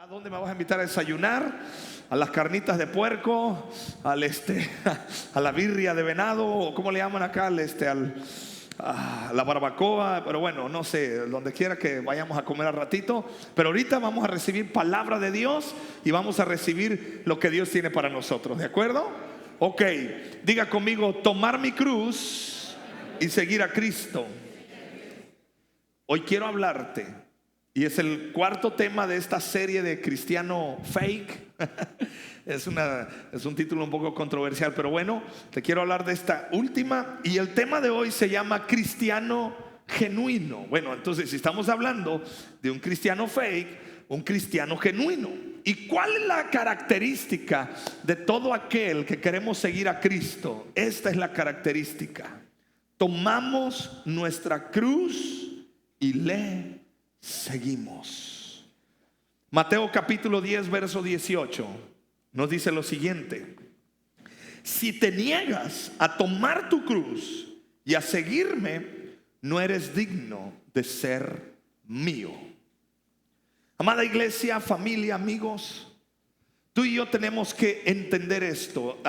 ¿A dónde me vas a invitar a desayunar? ¿A las carnitas de puerco? ¿A la birria de venado? ¿O cómo le llaman acá? A la barbacoa. Pero bueno, no sé, donde quiera que vayamos a comer al ratito. Pero ahorita vamos a recibir palabra de Dios y vamos a recibir lo que Dios tiene para nosotros. ¿De acuerdo? Ok, diga conmigo: tomar mi cruz y seguir a Cristo. Hoy quiero hablarte, y es el cuarto tema de esta serie de Cristiano Fake. Es un título un poco controversial, pero bueno, te quiero hablar de esta última. Y el tema de hoy se llama Cristiano Genuino. Bueno, entonces si estamos hablando de un cristiano fake, un cristiano genuino. ¿Y cuál es la característica de todo aquel que queremos seguir a Cristo? Esta es la característica: tomamos nuestra cruz y le seguimos. Mateo capítulo 10 verso 18 nos dice lo siguiente: si te niegas a tomar tu cruz y a seguirme, no eres digno de ser mío. Amada iglesia, familia, amigos, tú y yo tenemos que entender esto,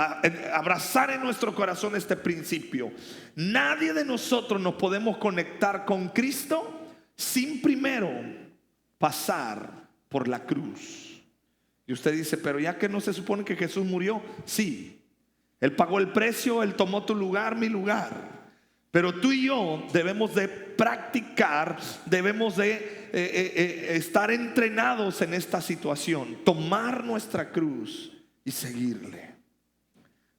abrazar en nuestro corazón este principio. Nadie de nosotros nos podemos conectar con Cristo sin primero pasar por la cruz. Y usted dice: pero ya que no se supone que Jesús murió. Sí, Él pagó el precio, Él tomó tu lugar, mi lugar. Pero tú y yo debemos de practicar, debemos de estar entrenados en esta situación, tomar nuestra cruz y seguirle.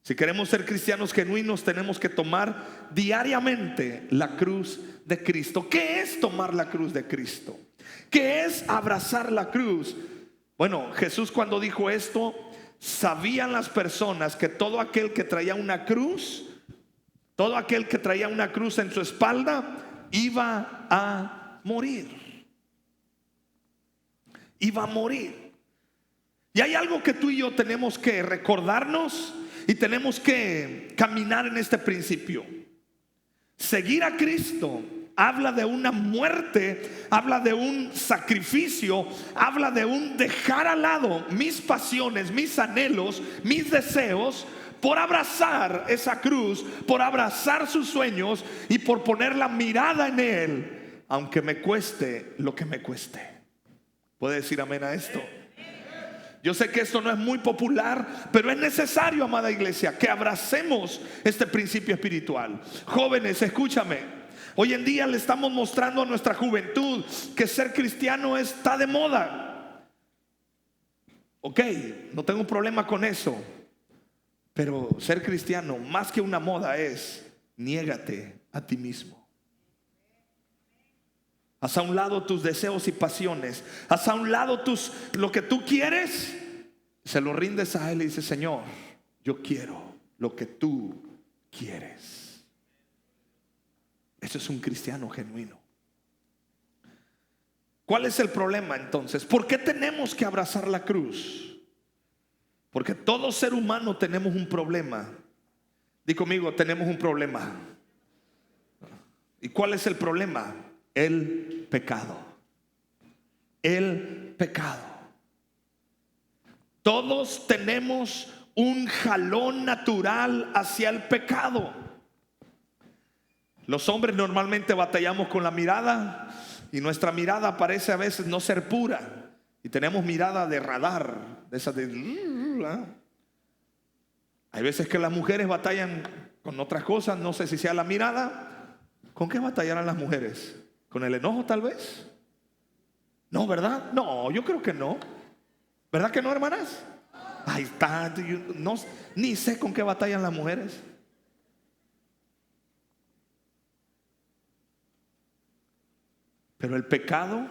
Si queremos ser cristianos genuinos, tenemos que tomar diariamente la cruz de Cristo. ¿Qué es tomar la cruz de Cristo? ¿Qué es abrazar la cruz? Bueno, Jesús, cuando dijo esto, sabían las personas que todo aquel que traía una cruz, todo aquel que traía una cruz en su espalda, iba a morir. Iba a morir. Y hay algo que tú y yo tenemos que recordarnos y tenemos que caminar en este principio. Seguir a Cristo habla de una muerte, habla de un sacrificio, habla de un dejar al lado mis pasiones, mis anhelos, mis deseos, por abrazar esa cruz, por abrazar sus sueños y por poner la mirada en Él, aunque me cueste lo que me cueste. ¿Puede decir amén a esto? Yo sé que esto no es muy popular, pero es necesario, amada iglesia, que abracemos este principio espiritual. Jóvenes, escúchame. Hoy en día le estamos mostrando a nuestra juventud que ser cristiano está de moda. Ok, no tengo un problema con eso. Pero ser cristiano, más que una moda, es: niégate a ti mismo. Haz a un lado tus deseos y pasiones. Haz a un lado lo que tú quieres. Se lo rindes a Él y dices: Señor, yo quiero lo que tú quieres. Eso es un cristiano genuino. ¿Cuál es el problema entonces? ¿Por qué tenemos que abrazar la cruz? Porque todo ser humano tenemos un problema. Di conmigo: tenemos un problema. ¿Y cuál es el problema? El pecado. El pecado. Todos tenemos un jalón natural hacia el pecado. Los hombres normalmente batallamos con la mirada, y nuestra mirada parece a veces no ser pura. Y tenemos mirada de radar, de esa de... Hay veces que las mujeres batallan con otras cosas. No sé si sea la mirada. ¿Con qué batallarán las mujeres? ¿Con el enojo tal vez? No, ¿verdad? No, yo creo que no. ¿Verdad que no, hermanas? Ahí está. No, ni sé con qué batallan las mujeres. Pero el pecado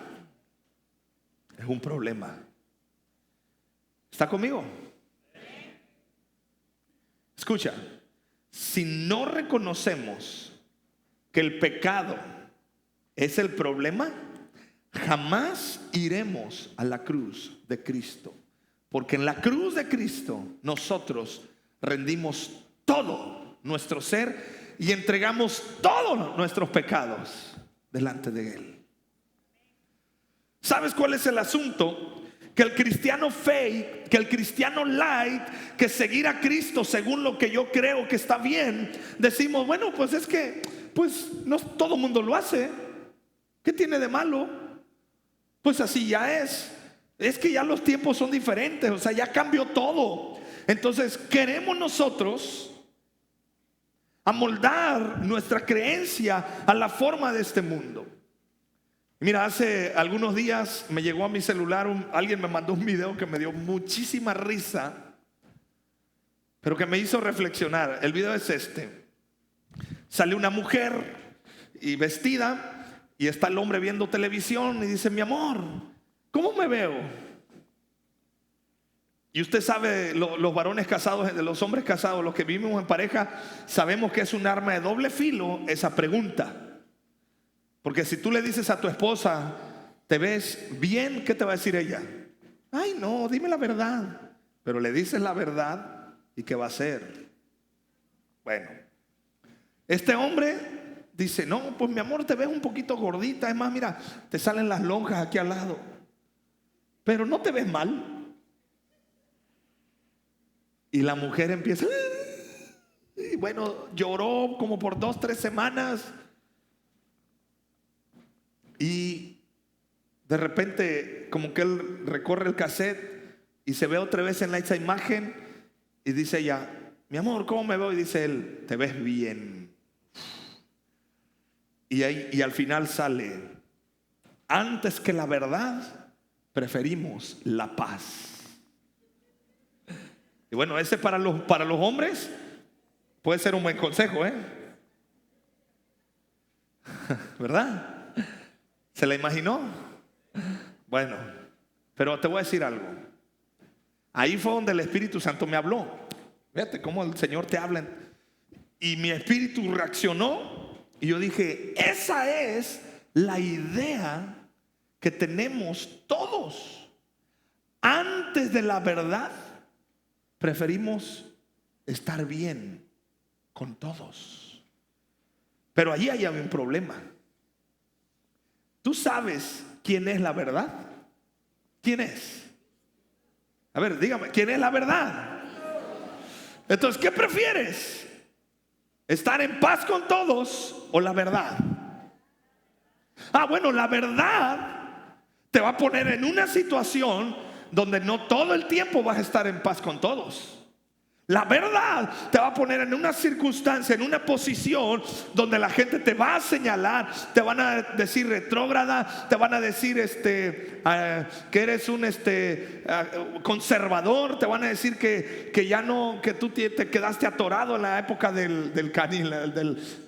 es un problema. ¿Está conmigo? Escucha, si no reconocemos que el pecado es el problema, jamás iremos a la cruz de Cristo. Porque en la cruz de Cristo nosotros rendimos todo nuestro ser y entregamos todos nuestros pecados delante de Él. ¿Sabes cuál es el asunto? que el cristiano fake, que el cristiano light, que seguir a Cristo según lo que yo creo que está bien, decimos, bueno, pues es que pues no todo el mundo lo hace. ¿Qué tiene de malo? Pues así ya es. Es que ya los tiempos son diferentes, o sea, ya cambió todo. Entonces queremos nosotros amoldar nuestra creencia a la forma de este mundo. Mira, hace algunos días me llegó a mi celular, alguien me mandó un video que me dio muchísima risa, pero que me hizo reflexionar. El video es este. Sale una mujer y vestida, y está el hombre viendo televisión y dice, mi amor, ¿cómo me veo? Y usted sabe, los varones casados, los hombres casados, los que vivimos en pareja, sabemos que es un arma de doble filo esa pregunta. Porque si tú le dices a tu esposa, ¿te ves bien? ¿Qué te va a decir ella? Ay, no, dime la verdad. Pero le dices la verdad, ¿y qué va a hacer? Bueno, este hombre dice, no, pues mi amor, te ves un poquito gordita. Es más, mira, te salen las lonjas aquí al lado, pero no te ves mal. Y la mujer empieza, y bueno, lloró como por 2-3 semanas. Y de repente como que él recorre el cassette y se ve otra vez en esa imagen y dice ella, mi amor, ¿cómo me veo? Y dice él, te ves bien. Y al final sale, antes que la verdad, preferimos la paz. Y bueno, ese para los hombres puede ser un buen consejo, ¿verdad? ¿Se la imaginó? Bueno, pero te voy a decir algo. Ahí fue donde el Espíritu Santo me habló. Fíjate cómo el Señor te habla. Y mi espíritu reaccionó. Y yo dije, esa es la idea que tenemos todos. Antes de la verdad, preferimos estar bien con todos. Pero allí hay un problema. ¿Tú sabes quién es la verdad? ¿Quién es? A ver, dígame, ¿quién es la verdad? Entonces, ¿qué prefieres? ¿Estar en paz con todos o la verdad? Ah, bueno, la verdad te va a poner en una situación donde no todo el tiempo vas a estar en paz con todos. La verdad te va a poner en una circunstancia, en una posición donde la gente te va a señalar, te van a decir retrógrada, te van a decir que eres un conservador, te van a decir que ya no, que tú te quedaste atorado en la época del canil,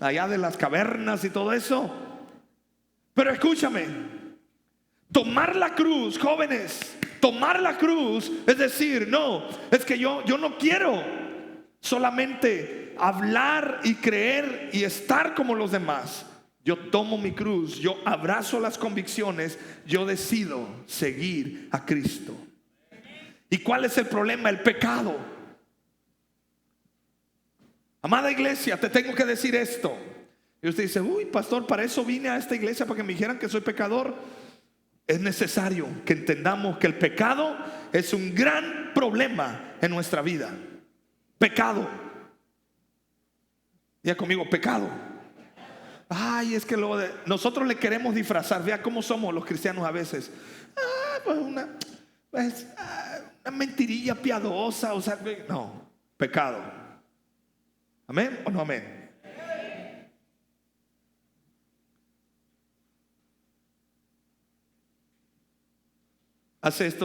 allá de las cavernas y todo eso. Pero escúchame, tomar la cruz, jóvenes, tomar la cruz es decir, no, es que yo no quiero solamente hablar y creer y estar como los demás. Yo tomo mi cruz, yo abrazo las convicciones, yo decido seguir a Cristo. ¿Y cuál es el problema? El pecado. Amada iglesia, te tengo que decir esto. Y usted dice, uy, pastor, para eso vine a esta iglesia, para que me dijeran que soy pecador. Es necesario que entendamos que el pecado es un gran problema en nuestra vida. Pecado. Diga conmigo, pecado. Ay, es que nosotros le queremos disfrazar. Vea cómo somos los cristianos a veces. Pues una mentirilla piadosa. O sea, no, pecado. ¿Amén o no amén?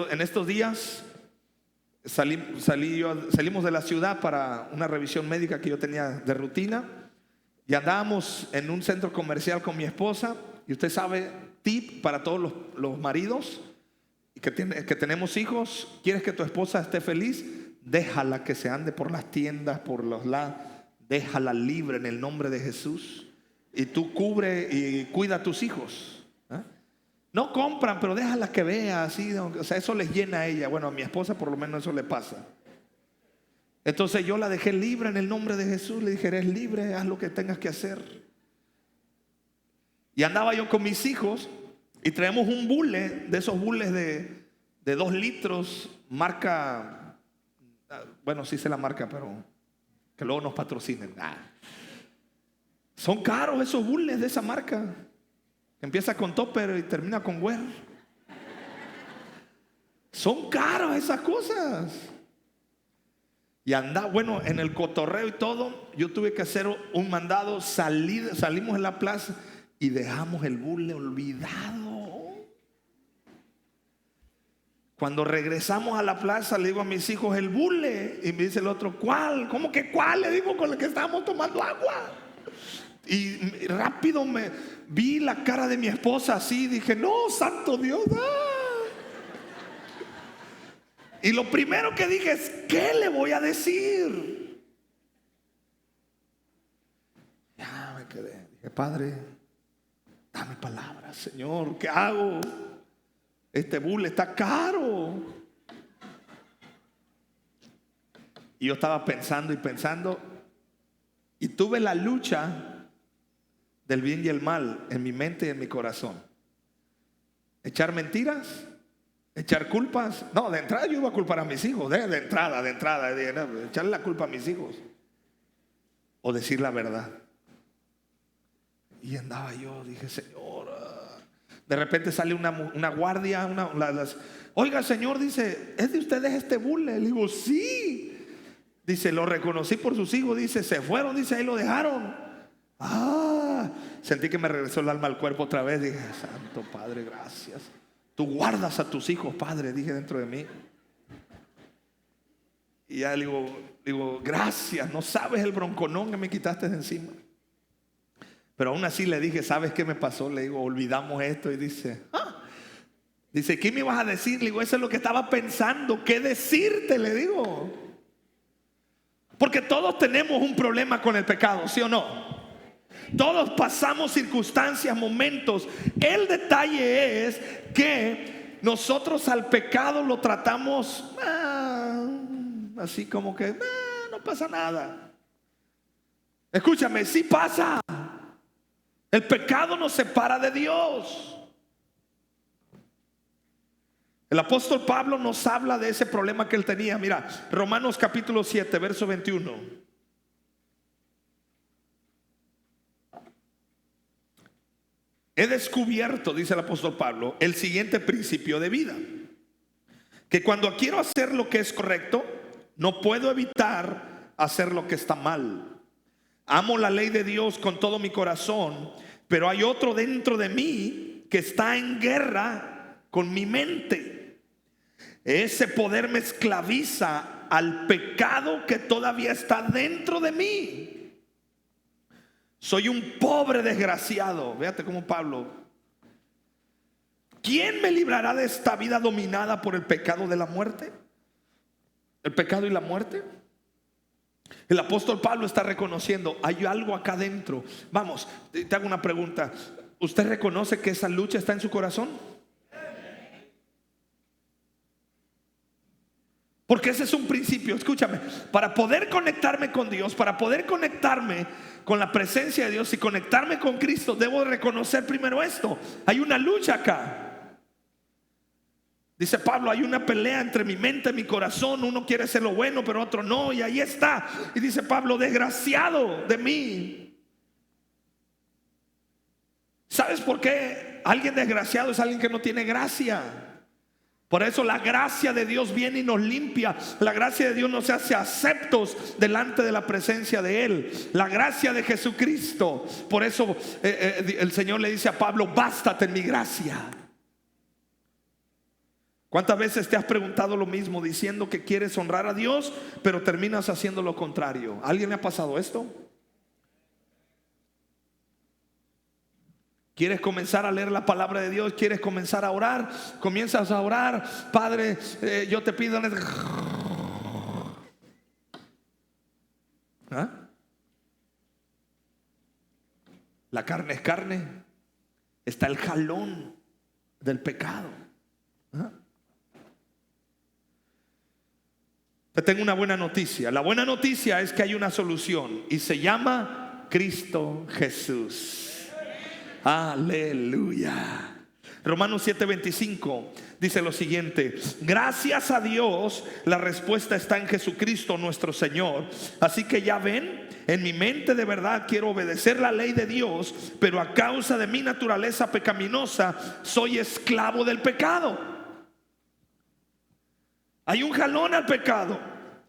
En estos días salimos de la ciudad para una revisión médica que yo tenía de rutina y andábamos en un centro comercial con mi esposa. Y usted sabe, tip para todos los maridos que tenemos hijos: ¿quieres que tu esposa esté feliz? Déjala que se ande por las tiendas, por los lados, déjala libre en el nombre de Jesús, y tú cubre y cuida a tus hijos. No compran, pero déjala que vea así, o sea, eso les llena a ella. Bueno, a mi esposa por lo menos eso le pasa. Entonces yo la dejé libre en el nombre de Jesús. Le dije, eres libre, haz lo que tengas que hacer. Y andaba yo con mis hijos y traemos un bule, de esos bules de de 2 litros, marca, bueno, sí sé la marca, pero que luego nos patrocinen. Son caros esos bules de esa marca. Empieza con Topper y termina con Wear. Son caros esas cosas. Y bueno, en el cotorreo y todo, yo tuve que hacer un mandado. Salimos en la plaza y dejamos el bule olvidado. Cuando regresamos a la plaza, le digo a mis hijos, el bule. Y me dice el otro, ¿cuál? ¿Cómo que cuál? Le digo, con el que estábamos tomando agua. Y rápido me vi la cara de mi esposa así. Dije, no, santo Dios, Y lo primero que dije es, ¿qué le voy a decir? Ya me quedé. Dije, Padre, dame palabra, Señor, ¿qué hago? Este bule está caro. Y yo estaba pensando y pensando, y tuve la lucha del bien y el mal en mi mente y en mi corazón. Echar mentiras, echar culpas. No, de entrada yo iba a culpar a mis hijos. De entrada, echarle la culpa a mis hijos. O decir la verdad. Y andaba yo, dije, Señor. De repente sale una guardia, oiga, Señor, dice, ¿es de ustedes este bule? Le digo, sí. Dice, lo reconocí por sus hijos. Dice, se fueron, dice, ahí lo dejaron. Sentí que me regresó el alma al cuerpo otra vez. Dije, Santo Padre, gracias. Tú guardas a tus hijos, Padre, dije dentro de mí. Y ya le digo, gracias. No sabes el bronconón que me quitaste de encima. Pero aún así le dije, ¿sabes qué me pasó? Le digo, olvidamos esto. Y dice, ¿qué me ibas a decir? Le digo, eso es lo que estaba pensando. ¿Qué decirte? Le digo. Porque todos tenemos un problema con el pecado, ¿sí o no? Todos pasamos circunstancias, momentos. El detalle es que nosotros al pecado lo tratamos así como que no pasa nada. Escúchame, sí pasa. El pecado nos separa de Dios. El apóstol Pablo nos habla de ese problema que él tenía. Mira, Romanos capítulo 7, verso 21. He descubierto, dice el apóstol Pablo, el siguiente principio de vida: que cuando quiero hacer lo que es correcto, no puedo evitar hacer lo que está mal. Amo la ley de Dios con todo mi corazón, pero hay otro dentro de mí que está en guerra con mi mente. Ese poder me esclaviza al pecado que todavía está dentro de mí. Soy un pobre desgraciado. Fíjate cómo Pablo. ¿Quién me librará de esta vida dominada por el pecado de la muerte? ¿El pecado y la muerte? El apóstol Pablo está reconociendo, hay algo acá adentro. Vamos, te hago una pregunta. ¿Usted reconoce que esa lucha está en su corazón? Porque ese es un principio, escúchame. Para poder conectarme con Dios, para poder conectarme con la presencia de Dios y conectarme con Cristo, debo reconocer primero esto: hay una lucha acá. Dice Pablo, hay una pelea entre mi mente y mi corazón. Uno quiere hacer lo bueno, pero otro no. Y ahí está. Y dice Pablo, desgraciado de mí. ¿Sabes por qué? Alguien desgraciado es alguien que no tiene gracia. Por eso la gracia de Dios viene y nos limpia. La gracia de Dios nos hace aceptos delante de la presencia de Él. La gracia de Jesucristo. Por eso el Señor le dice a Pablo, bástate en mi gracia. ¿Cuántas veces te has preguntado lo mismo, diciendo que quieres honrar a Dios, pero terminas haciendo lo contrario? ¿A alguien le ha pasado esto? ¿Quieres comenzar a leer la palabra de Dios? ¿Quieres comenzar a orar? Comienzas a orar. Padre, yo te pido. La carne es carne. Está el jalón del pecado. Te tengo una buena noticia. La buena noticia es que hay una solución y se llama Cristo Jesús. Aleluya. Romanos 7:25 dice lo siguiente: gracias a Dios, la respuesta está en Jesucristo nuestro Señor. Así que ya ven, en mi mente de verdad quiero obedecer la ley de Dios, pero a causa de mi naturaleza pecaminosa soy esclavo del pecado. Hay un jalón al pecado.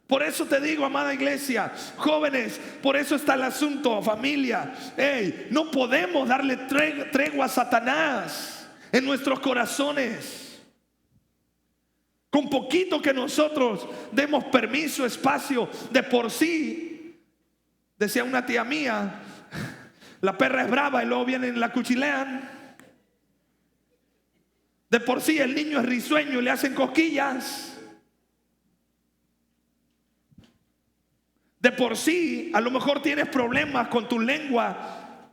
Por eso te digo, amada iglesia, jóvenes, por eso está el asunto, familia. No podemos darle tregua a Satanás en nuestros corazones. Con poquito que nosotros demos permiso, espacio, de por sí, decía una tía mía, la perra es brava y luego vienen y la cuchilean. De por sí el niño es risueño y le hacen cosquillas. De por sí, a lo mejor tienes problemas con tu lengua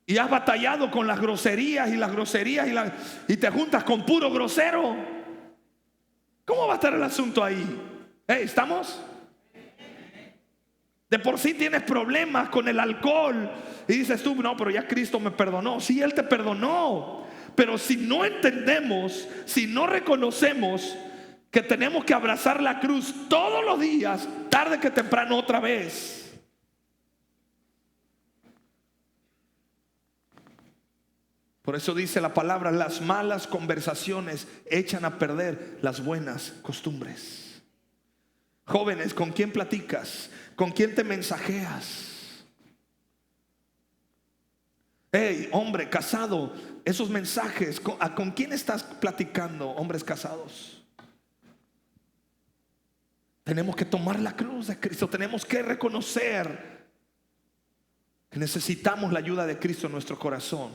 y has batallado con las groserías y te juntas con puro grosero. ¿Cómo va a estar el asunto ahí? ¿Estamos? De por sí tienes problemas con el alcohol y dices tú, no, pero ya Cristo me perdonó. Sí, Él te perdonó. Pero si no entendemos, si no reconocemos que tenemos que abrazar la cruz todos los días, tarde que temprano otra vez. Por eso dice la palabra: las malas conversaciones echan a perder las buenas costumbres. Jóvenes, ¿con quién platicas? ¿Con quién te mensajeas? Hombre casado, esos mensajes, ¿con quién estás platicando, hombres casados? Tenemos que tomar la cruz de Cristo. Tenemos que reconocer que necesitamos la ayuda de Cristo en nuestro corazón.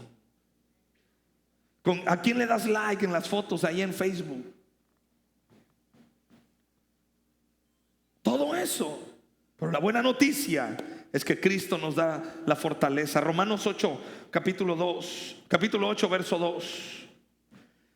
¿A quién le das like en las fotos ahí en Facebook? Todo eso. Pero la buena noticia es que Cristo nos da la fortaleza. Romanos 8, capítulo 8, verso 2.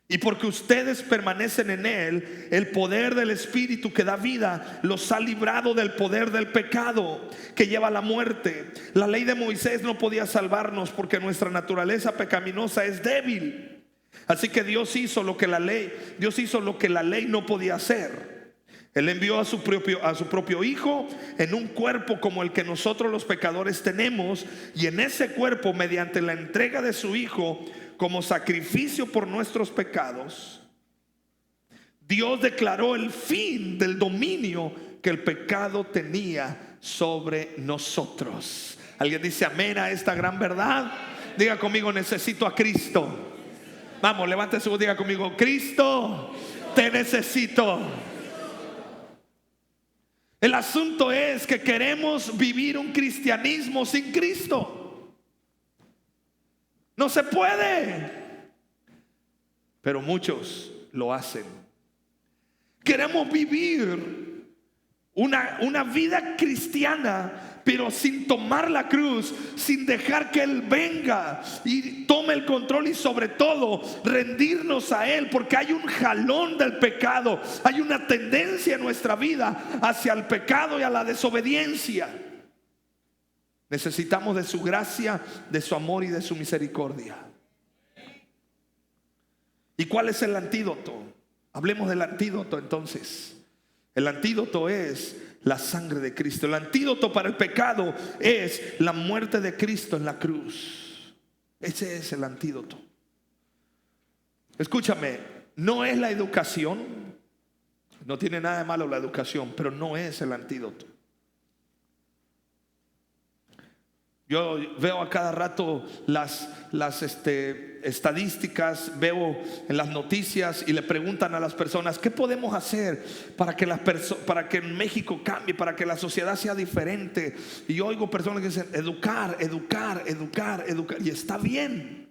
Y porque ustedes permanecen en Él, el poder del Espíritu que da vida los ha librado del poder del pecado que lleva a la muerte. La ley de Moisés no podía salvarnos porque nuestra naturaleza pecaminosa es débil. Así que Dios hizo lo que la ley no podía hacer. Él envió a su propio Hijo en un cuerpo como el que nosotros los pecadores tenemos, y en ese cuerpo, mediante la entrega de su Hijo como sacrificio por nuestros pecados, Dios declaró el fin del dominio que el pecado tenía sobre nosotros. ¿Alguien dice amén a esta gran verdad? Diga conmigo: necesito a Cristo. Vamos, levante su voz, diga conmigo: Cristo, te necesito. El asunto es que queremos vivir un cristianismo sin Cristo. No se puede. Pero muchos lo hacen. Queremos vivir una vida cristiana, pero sin tomar la cruz, sin dejar que Él venga y tome el control, y sobre todo rendirnos a Él, porque hay un jalón del pecado. Hay una tendencia en nuestra vida hacia el pecado y a la desobediencia. Necesitamos de su gracia, de su amor y de su misericordia. ¿Y cuál es el antídoto? Hablemos del antídoto entonces. El antídoto es la sangre de Cristo. El antídoto para el pecado es la muerte de Cristo en la cruz. Ese es el antídoto. Escúchame, no es la educación. No tiene nada de malo la educación, pero no es el antídoto. Yo veo a cada rato las estadísticas, veo en las noticias y le preguntan a las personas: ¿qué podemos hacer para que en México cambie, para que la sociedad sea diferente? Y yo oigo personas que dicen educar. Y está bien,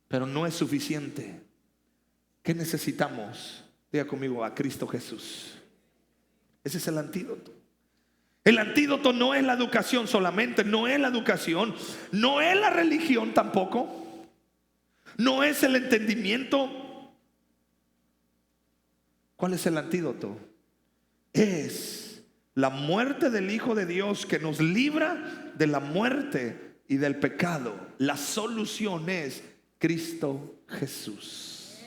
pero no es suficiente. ¿Qué necesitamos? Diga conmigo: a Cristo Jesús. Ese es el antídoto. El antídoto no es la educación solamente, no es la educación, no es la religión tampoco, no es el entendimiento. ¿Cuál es el antídoto? Es la muerte del Hijo de Dios, que nos libra de la muerte y del pecado. La solución es Cristo Jesús.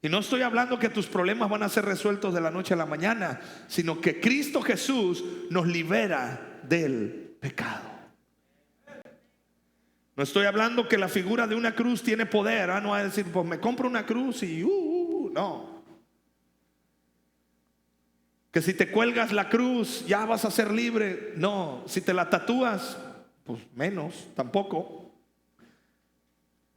Y no estoy hablando que tus problemas van a ser resueltos de la noche a la mañana, sino que Cristo Jesús nos libera del pecado. No estoy hablando que la figura de una cruz tiene poder. No va a decir, pues me compro una cruz y no. Que si te cuelgas la cruz ya vas a ser libre. No, si te la tatúas, pues menos, tampoco.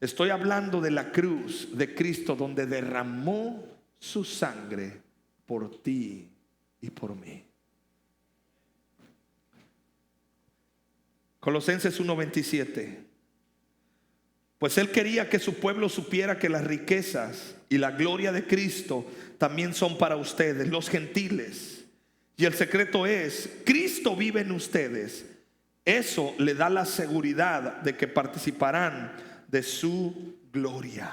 Estoy hablando de la cruz de Cristo, donde derramó su sangre por ti y por mí. Colosenses 1:27. Pues Él quería que su pueblo supiera que las riquezas y la gloria de Cristo también son para ustedes, los gentiles. Y el secreto es, Cristo vive en ustedes. Eso le da la seguridad de que participarán de su gloria.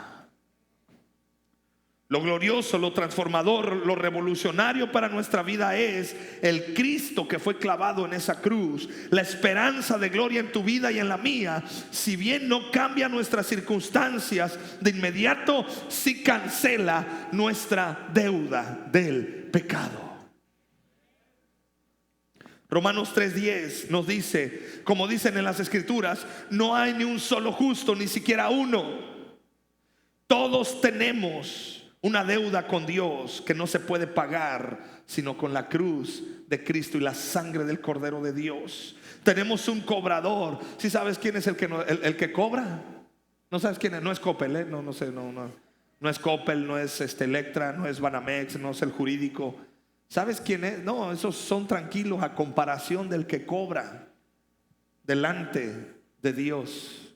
Lo glorioso, lo transformador, lo revolucionario para nuestra vida es el Cristo que fue clavado en esa cruz. La esperanza de gloria en tu vida y en la mía, si bien no cambia nuestras circunstancias, de inmediato sí cancela nuestra deuda del pecado. Romanos 3:10 nos dice, como dicen en las escrituras, no hay ni un solo justo, ni siquiera uno. Todos tenemos una deuda con Dios que no se puede pagar sino con la cruz de Cristo y la sangre del Cordero de Dios. Tenemos un cobrador. ¿Sí sabes quién es el que cobra? ¿No sabes quién es? No es Coppel, no sé, no es Coppel, no es Electra, no es Banamex, no es el jurídico. ¿Sabes quién es? No, esos son tranquilos a comparación del que cobra delante de Dios.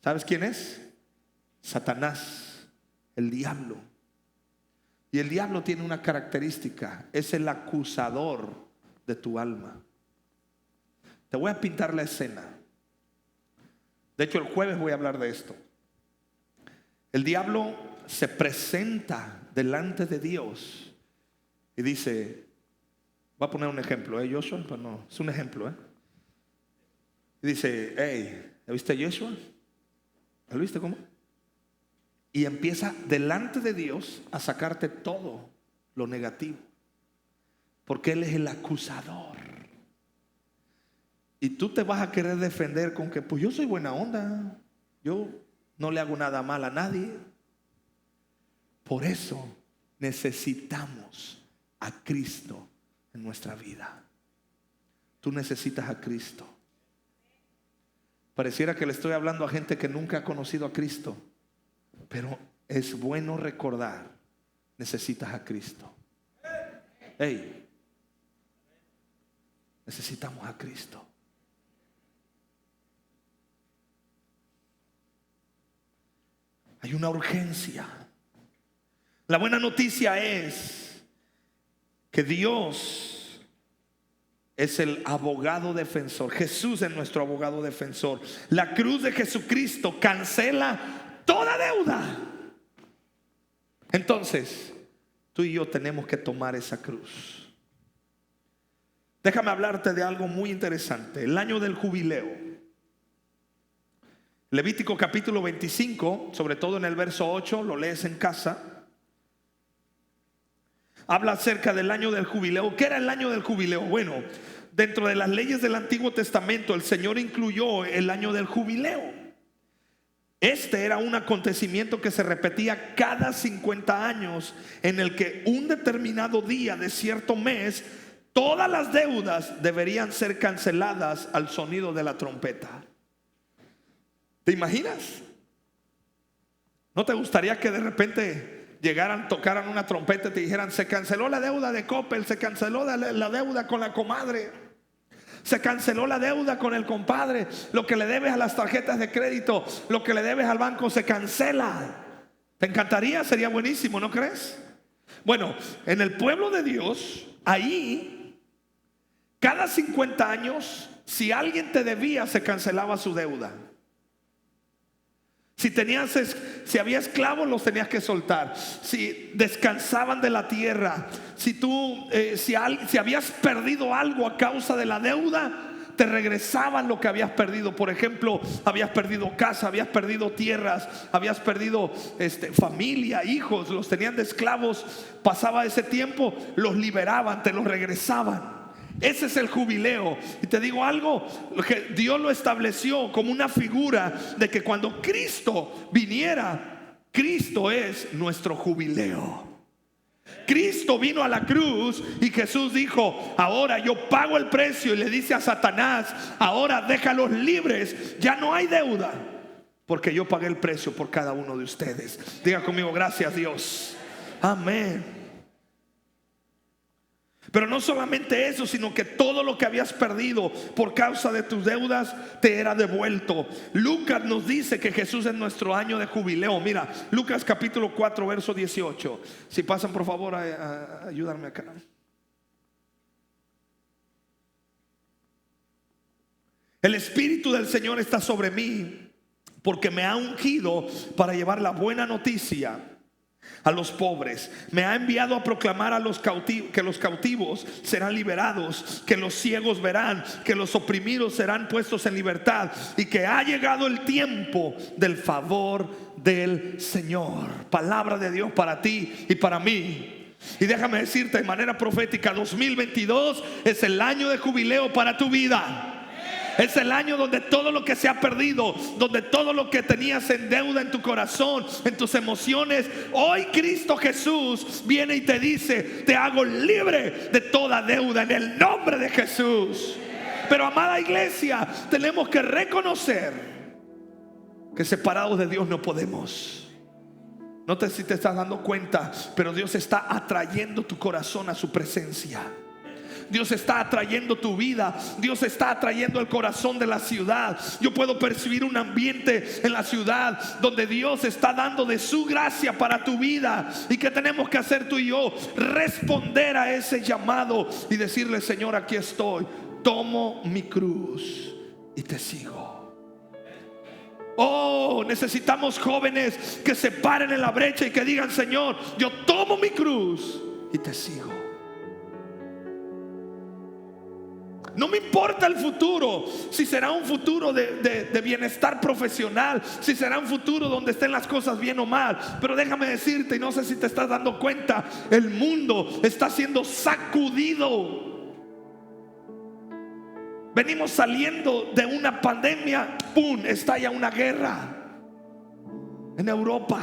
¿Sabes quién es? Satanás, el diablo. Y el diablo tiene una característica, es el acusador de tu alma. Te voy a pintar la escena. De hecho, el jueves voy a hablar de esto. El diablo se presenta delante de Dios y dice, voy a poner un ejemplo, Joshua, pues no, es un ejemplo, Y dice, hey, ¿viste a Joshua? ¿Lo viste cómo? Y empieza delante de Dios a sacarte todo lo negativo, porque Él es el acusador. Y tú te vas a querer defender con que, pues yo soy buena onda, yo no le hago nada mal a nadie. Por eso necesitamos a Cristo en nuestra vida. Tú necesitas a Cristo. Pareciera que le estoy hablando a gente que nunca ha conocido a Cristo, pero es bueno recordar, necesitas a Cristo. Hey, necesitamos a Cristo. Hay una urgencia. La buena noticia es que Dios es el abogado defensor. Jesús es nuestro abogado defensor. La cruz de Jesucristo cancela toda deuda. Entonces, tú y yo tenemos que tomar esa cruz. Déjame hablarte de algo muy interesante. El año del jubileo. Levítico capítulo 25, sobre todo en el verso 8, lo lees en casa. Habla acerca del año del jubileo. ¿Qué era el año del jubileo? Bueno, dentro de las leyes del Antiguo Testamento, el Señor incluyó el año del jubileo. Este era un acontecimiento que se repetía cada 50 años, en el que un determinado día de cierto mes, todas las deudas deberían ser canceladas al sonido de la trompeta. ¿Te imaginas? ¿No te gustaría que de repente llegaran, tocaran una trompeta y te dijeran, se canceló la deuda de Coppel, se canceló la deuda con la comadre, se canceló la deuda con el compadre, lo que le debes a las tarjetas de crédito, lo que le debes al banco se cancela? ¿Te encantaría? Sería buenísimo, ¿no crees? Bueno, en el pueblo de Dios, ahí, cada 50 años, si alguien te debía, se cancelaba su deuda. Si había esclavos, los tenías que soltar. Si descansaban de la tierra, si habías perdido algo a causa de la deuda, te regresaban lo que habías perdido. Por ejemplo, habías perdido casa, habías perdido tierras, habías perdido familia, hijos, los tenían de esclavos. Pasaba ese tiempo, los liberaban, te los regresaban. Ese es el jubileo. Y te digo algo, que Dios lo estableció como una figura de que cuando Cristo viniera, Cristo es nuestro jubileo. Cristo vino a la cruz y Jesús dijo: ahora yo pago el precio. Y le dice a Satanás: ahora déjalos libres, ya no hay deuda, porque yo pagué el precio por cada uno de ustedes. Diga conmigo: gracias Dios. Amén. Pero no solamente eso, sino que todo lo que habías perdido por causa de tus deudas te era devuelto. Lucas nos dice que Jesús es nuestro año de jubileo. Mira, Lucas capítulo 4 verso 18. Si pasan por favor a ayudarme acá. El Espíritu del Señor está sobre mí, porque me ha ungido para llevar la buena noticia a los pobres. Me ha enviado a proclamar a los cautivos, que los cautivos serán liberados, que los ciegos verán, que los oprimidos serán puestos en libertad, y que ha llegado el tiempo del favor del Señor. Palabra de Dios para ti y para mí. Y déjame decirte de manera profética: 2022 es el año de jubileo para tu vida. Es el año donde todo lo que se ha perdido, donde todo lo que tenías en deuda en tu corazón, en tus emociones, hoy Cristo Jesús viene y te dice: te hago libre de toda deuda en el nombre de Jesús. Pero amada iglesia, tenemos que reconocer que separados de Dios no podemos. No sé si te estás dando cuenta, pero Dios está atrayendo tu corazón a su presencia. Dios está atrayendo tu vida. Dios está atrayendo el corazón de la ciudad. Yo puedo percibir un ambiente en la ciudad donde Dios está dando de su gracia para tu vida. ¿Y qué tenemos que hacer tú y yo? Responder a ese llamado y decirle: Señor, aquí estoy, tomo mi cruz y te sigo. Oh, necesitamos jóvenes que se paren en la brecha y que digan: Señor, yo tomo mi cruz y te sigo. No me importa el futuro, si será un futuro de bienestar profesional, si será un futuro donde estén las cosas bien o mal. Pero déjame decirte, y no sé si te estás dando cuenta, el mundo está siendo sacudido. Venimos saliendo de una pandemia, ¡pum!, estalla una guerra en Europa,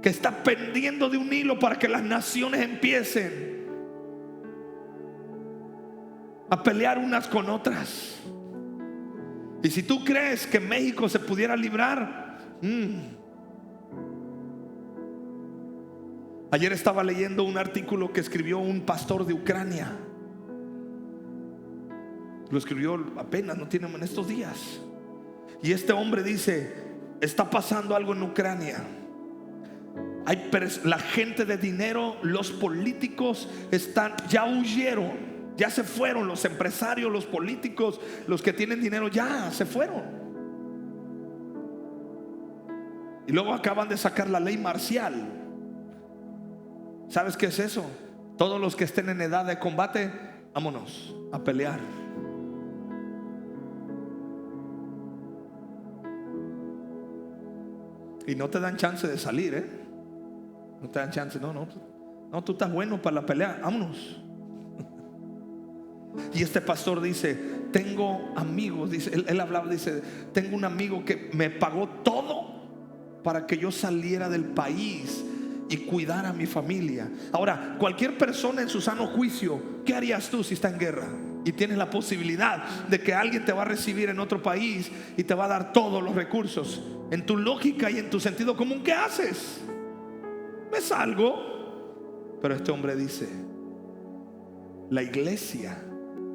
que está pendiendo de un hilo para que las naciones empiecen a pelear unas con otras. Y si tú crees que México se pudiera librar, ayer estaba leyendo un artículo que escribió un pastor de Ucrania. Lo escribió apenas, no tiene en estos días. Y este hombre dice: está pasando algo en Ucrania. La gente de dinero, los políticos ya huyeron. Ya se fueron los empresarios, los políticos, los que tienen dinero, ya se fueron. Y luego acaban de sacar la ley marcial. ¿Sabes qué es eso? Todos los que estén en edad de combate, vámonos a pelear. Y no te dan chance de salir, no te dan chance. No, tú estás bueno para la pelea, vámonos. Y este pastor dice: tengo amigos, dice, él hablaba, dice: tengo un amigo que me pagó todo para que yo saliera del país y cuidara a mi familia. Ahora, cualquier persona en su sano juicio, ¿qué harías tú si está en guerra y tienes la posibilidad de que alguien te va a recibir en otro país y te va a dar todos los recursos? En tu lógica y en tu sentido común, ¿qué haces? Me salgo. Pero este hombre dice: la iglesia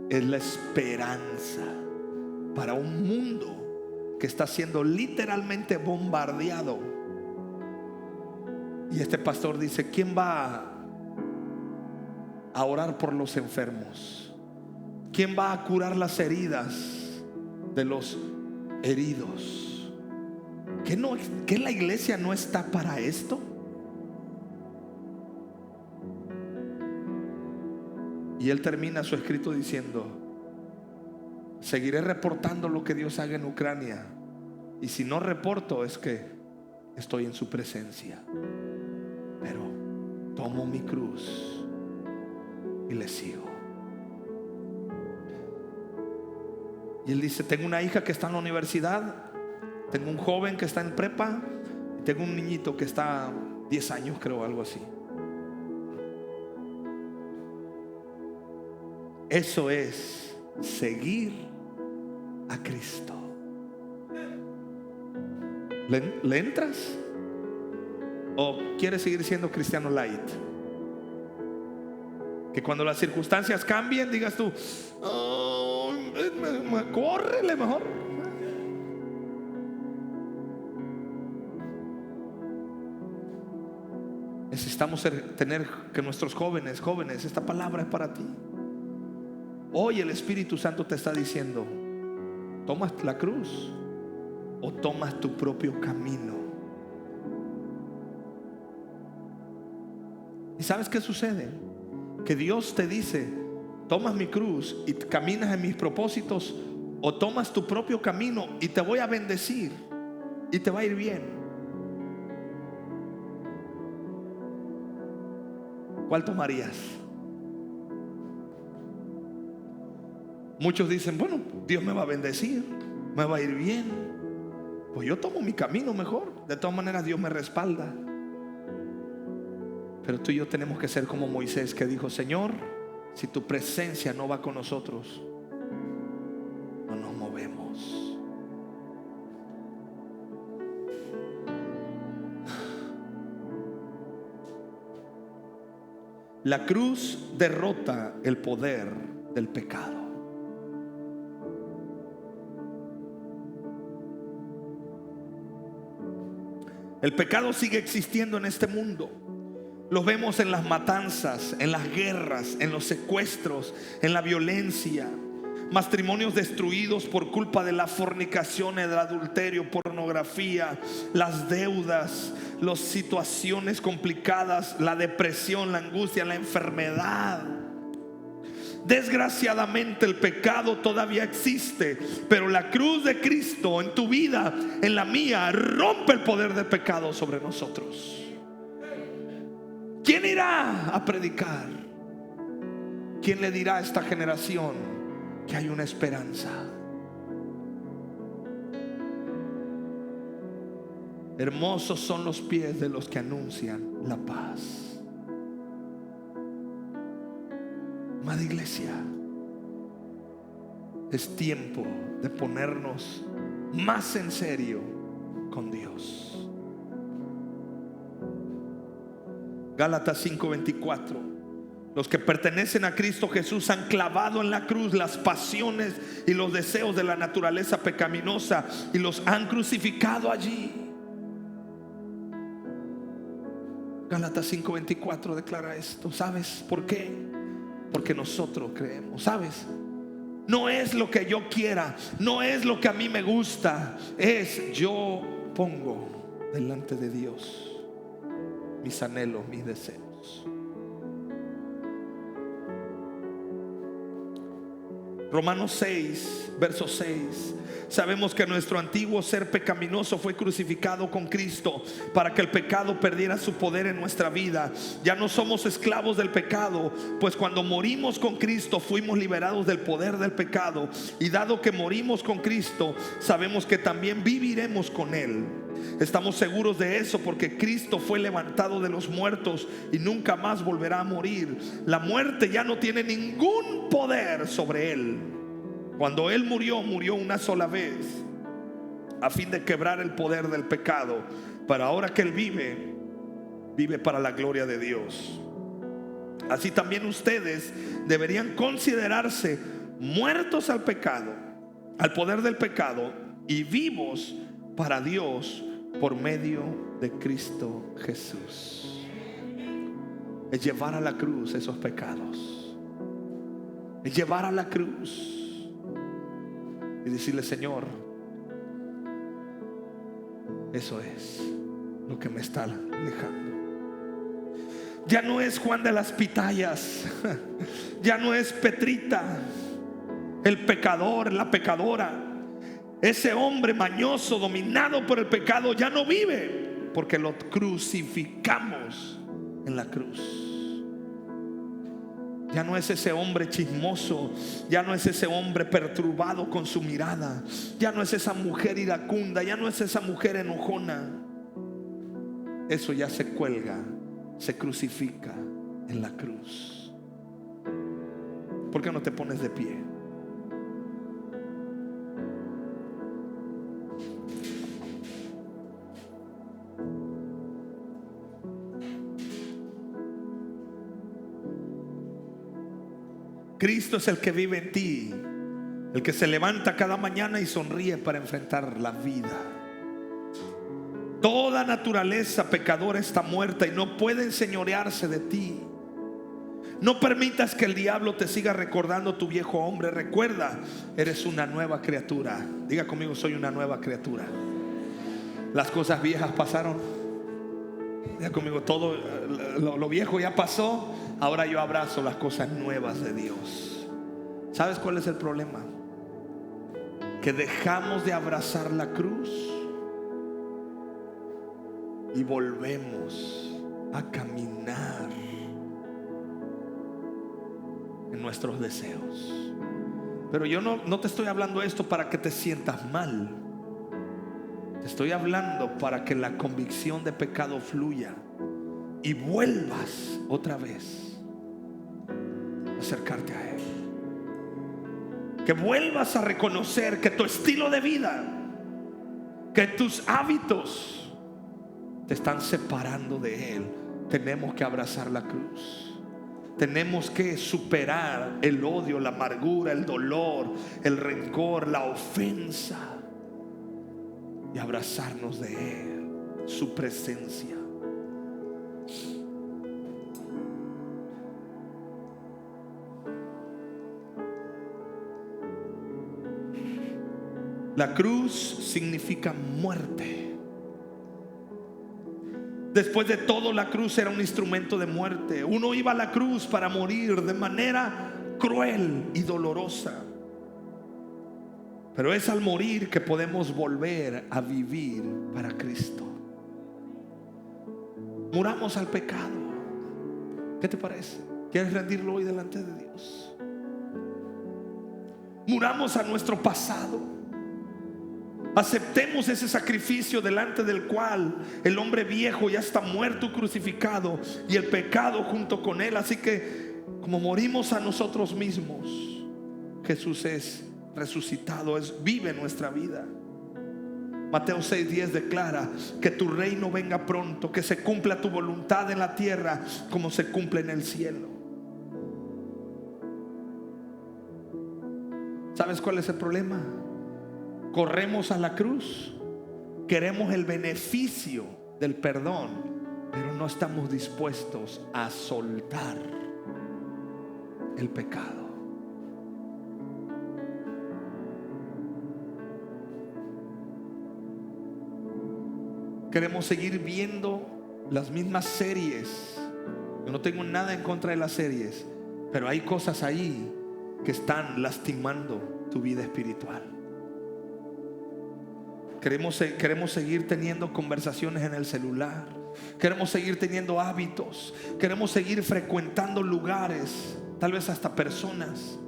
es la esperanza para un mundo que está siendo literalmente bombardeado. Y este pastor dice: ¿quién va a orar por los enfermos? ¿Quién va a curar las heridas de los heridos? ¿Que la iglesia no está para esto? Y él termina su escrito diciendo: seguiré reportando lo que Dios haga en Ucrania, y si no reporto es que estoy en su presencia. Pero tomo mi cruz y le sigo. Y él dice: tengo una hija que está en la universidad, tengo un joven que está en prepa, y tengo un niñito que está 10 años, creo, algo así. Eso es seguir a Cristo. ¿Le entras? ¿O quieres seguir siendo cristiano light? Que cuando las circunstancias cambien digas tú: oh, córrele mejor. Necesitamos tener que nuestros jóvenes, esta palabra es para ti. Hoy el Espíritu Santo te está diciendo: ¿tomas la cruz o tomas tu propio camino? ¿Y sabes qué sucede? Que Dios te dice: tomas mi cruz y caminas en mis propósitos, o tomas tu propio camino y te voy a bendecir y te va a ir bien. ¿Cuál tomarías? Muchos dicen: bueno, Dios me va a bendecir, me va a ir bien, pues yo tomo mi camino mejor. De todas maneras Dios me respalda. Pero tú y yo tenemos que ser como Moisés, que dijo: Señor, si tu presencia no va con nosotros, no nos movemos. La cruz derrota el poder del pecado. El pecado sigue existiendo en este mundo. Lo vemos en las matanzas, en las guerras, en los secuestros, en la violencia. Matrimonios destruidos por culpa de la fornicación, el adulterio, pornografía, las deudas, las situaciones complicadas, la depresión, la angustia, la enfermedad. Desgraciadamente el pecado todavía existe, pero la cruz de Cristo en tu vida, en la mía, rompe el poder del pecado sobre nosotros. ¿Quién irá a predicar? ¿Quién le dirá a esta generación que hay una esperanza? Hermosos son los pies de los que anuncian la paz. Amada iglesia, es tiempo de ponernos más en serio con Dios. Gálatas 5:24: los que pertenecen a Cristo Jesús han clavado en la cruz las pasiones y los deseos de la naturaleza pecaminosa y los han crucificado allí. Gálatas 5:24 declara esto. ¿Sabes por qué? Porque nosotros creemos. ¿Sabes? No es lo que yo quiera, no es lo que a mí me gusta, es yo pongo delante de Dios mis anhelos, mis deseos. Romanos 6, verso 6: sabemos que nuestro antiguo ser pecaminoso fue crucificado con Cristo para que el pecado perdiera su poder en nuestra vida. Ya no somos esclavos del pecado, pues cuando morimos con Cristo fuimos liberados del poder del pecado. Y dado que morimos con Cristo, sabemos que también viviremos con Él. Estamos seguros de eso porque Cristo fue levantado de los muertos y nunca más volverá a morir. La muerte ya no tiene ningún poder sobre Él. Cuando Él murió, murió una sola vez a fin de quebrar el poder del pecado. Pero ahora que Él vive, vive para la gloria de Dios. Así también ustedes deberían considerarse muertos al pecado, al poder del pecado, y vivos para Dios por medio de Cristo Jesús. Es llevar a la cruz esos pecados, es llevar a la cruz y decirle: Señor, eso es lo que me está alejando. Ya no es Juan de las Pitayas, ya no es Petrita, el pecador, la pecadora. Ese hombre mañoso, dominado por el pecado, ya no vive, porque lo crucificamos en la cruz. Ya no es ese hombre chismoso, ya no es ese hombre perturbado con su mirada, ya no es esa mujer iracunda, ya no es esa mujer enojona. Eso ya se cuelga, se crucifica en la cruz. ¿Por qué no te pones de pie? Cristo es el que vive en ti, el que se levanta cada mañana y sonríe para enfrentar la vida. Toda naturaleza pecadora está muerta y no puede enseñorearse de ti. No permitas que el diablo te siga recordando tu viejo hombre. Recuerda, eres una nueva criatura. Diga conmigo, soy una nueva criatura. Las cosas viejas pasaron. Diga conmigo, todo lo viejo ya pasó. Ahora yo abrazo las cosas nuevas de Dios. ¿Sabes cuál es el problema? Que dejamos de abrazar la cruz y volvemos a caminar en nuestros deseos. Pero yo no te estoy hablando esto para que te sientas mal. Te estoy hablando para que la convicción de pecado fluya y vuelvas otra vez a acercarte a Él. Que vuelvas a reconocer que tu estilo de vida, que tus hábitos te están separando de Él. Tenemos que abrazar la cruz. Tenemos que superar el odio, la amargura, el dolor, el rencor, la ofensa, y abrazarnos de Él, su presencia. La cruz significa muerte. Después de todo, la cruz era un instrumento de muerte. Uno iba a la cruz para morir de manera cruel y dolorosa. Pero es al morir que podemos volver a vivir para Cristo. Muramos al pecado. ¿Qué te parece? ¿Quieres rendirlo hoy delante de Dios? Muramos a nuestro pasado. Aceptemos ese sacrificio delante del cual el hombre viejo ya está muerto, crucificado, y el pecado junto con él. Así que como morimos a nosotros mismos, Jesús es resucitado, vive nuestra vida. Mateo 6:10 declara que tu reino venga pronto, que se cumpla tu voluntad en la tierra como se cumple en el cielo. ¿Sabes cuál es el problema? Corremos a la cruz, queremos el beneficio del perdón, pero no estamos dispuestos a soltar el pecado. Queremos seguir viendo las mismas series. Yo no tengo nada en contra de las series, pero hay cosas ahí que están lastimando tu vida espiritual. Queremos seguir teniendo conversaciones en el celular. Queremos seguir teniendo hábitos. Queremos seguir frecuentando lugares, tal vez hasta personas.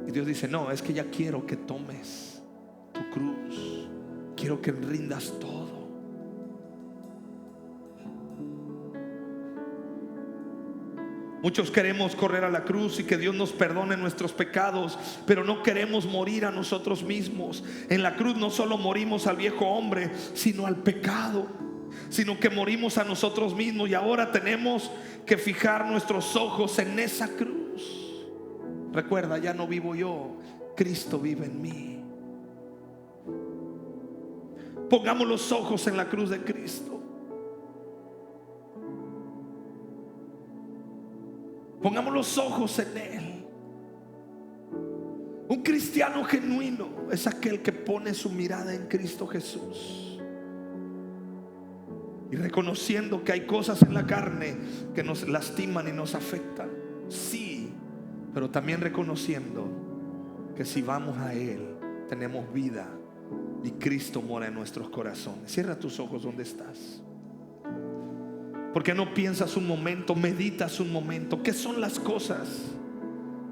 Y Dios dice, no, es que ya quiero que tomes tu cruz. Quiero que rindas todo. Muchos queremos correr a la cruz y que Dios nos perdone nuestros pecados, pero no queremos morir a nosotros mismos. En la cruz no solo morimos al viejo hombre, sino al pecado, sino que morimos a nosotros mismos. Y ahora tenemos que fijar nuestros ojos en esa cruz. Recuerda, ya no vivo yo, Cristo vive en mí. Pongamos los ojos en la cruz de Cristo. Pongamos los ojos en Él. Un cristiano genuino es aquel que pone su mirada en Cristo Jesús y reconociendo que hay cosas en la carne que nos lastiman y nos afectan. Sí, pero también reconociendo que si vamos a Él tenemos vida y Cristo mora en nuestros corazones. Cierra tus ojos donde estás. ¿Por qué no piensas un momento, meditas un momento? ¿Qué son las cosas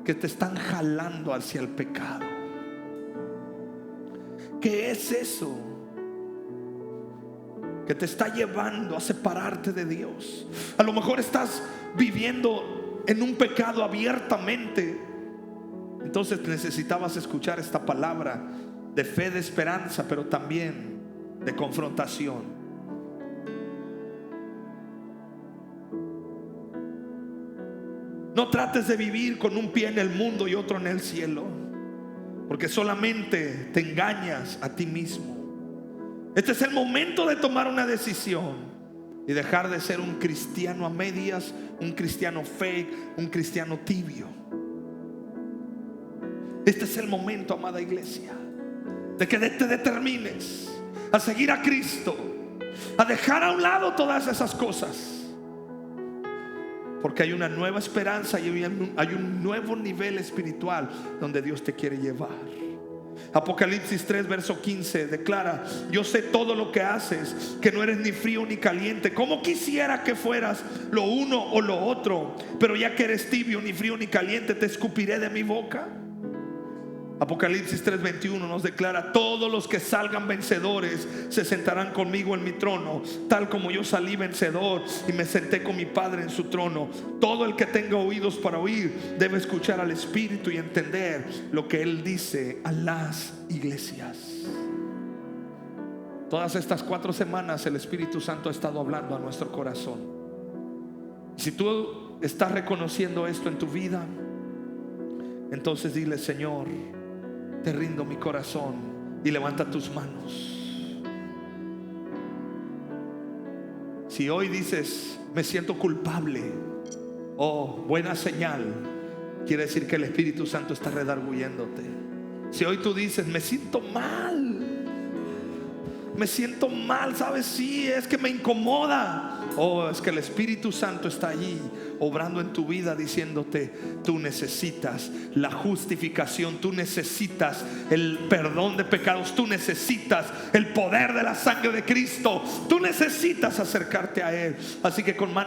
que te están jalando hacia el pecado? ¿Qué es eso que te está llevando a separarte de Dios? A lo mejor estás viviendo en un pecado abiertamente. Entonces necesitabas escuchar esta palabra de fe, de esperanza, pero también de confrontación. No trates de vivir con un pie en el mundo y otro en el cielo, porque solamente te engañas a ti mismo. Este es el momento de tomar una decisión y dejar de ser un cristiano a medias, un cristiano fake, un cristiano tibio. Este es el momento, amada iglesia, de que te determines a seguir a Cristo, a dejar a un lado todas esas cosas, porque hay una nueva esperanza y hay un nuevo nivel espiritual donde Dios te quiere llevar. Apocalipsis 3 verso 15 declara: yo sé todo lo que haces, que no eres ni frío ni caliente. Como quisiera que fueras lo uno o lo otro, pero ya que eres tibio, ni frío ni caliente, te escupiré de mi boca. Apocalipsis 3:21 nos declara: todos los que salgan vencedores se sentarán conmigo en mi trono, tal como yo salí vencedor y me senté con mi Padre en su trono. Todo el que tenga oídos para oír debe escuchar al Espíritu y entender lo que Él dice a las iglesias. Todas estas 4 semanas el Espíritu Santo ha estado hablando a nuestro corazón. Si tú estás reconociendo esto en tu vida, entonces dile: Señor, te rindo mi corazón, y levanta tus manos. Si hoy dices: me siento culpable, oh, buena señal, quiere decir que el Espíritu Santo está redarguyéndote. Si hoy tú dices: me siento mal, ¿sabes? Sí, es que me incomoda. Oh, es que el Espíritu Santo está allí obrando en tu vida, diciéndote: tú necesitas la justificación, tú necesitas el perdón de pecados, tú necesitas el poder de la sangre de Cristo, tú necesitas acercarte a Él. Así que con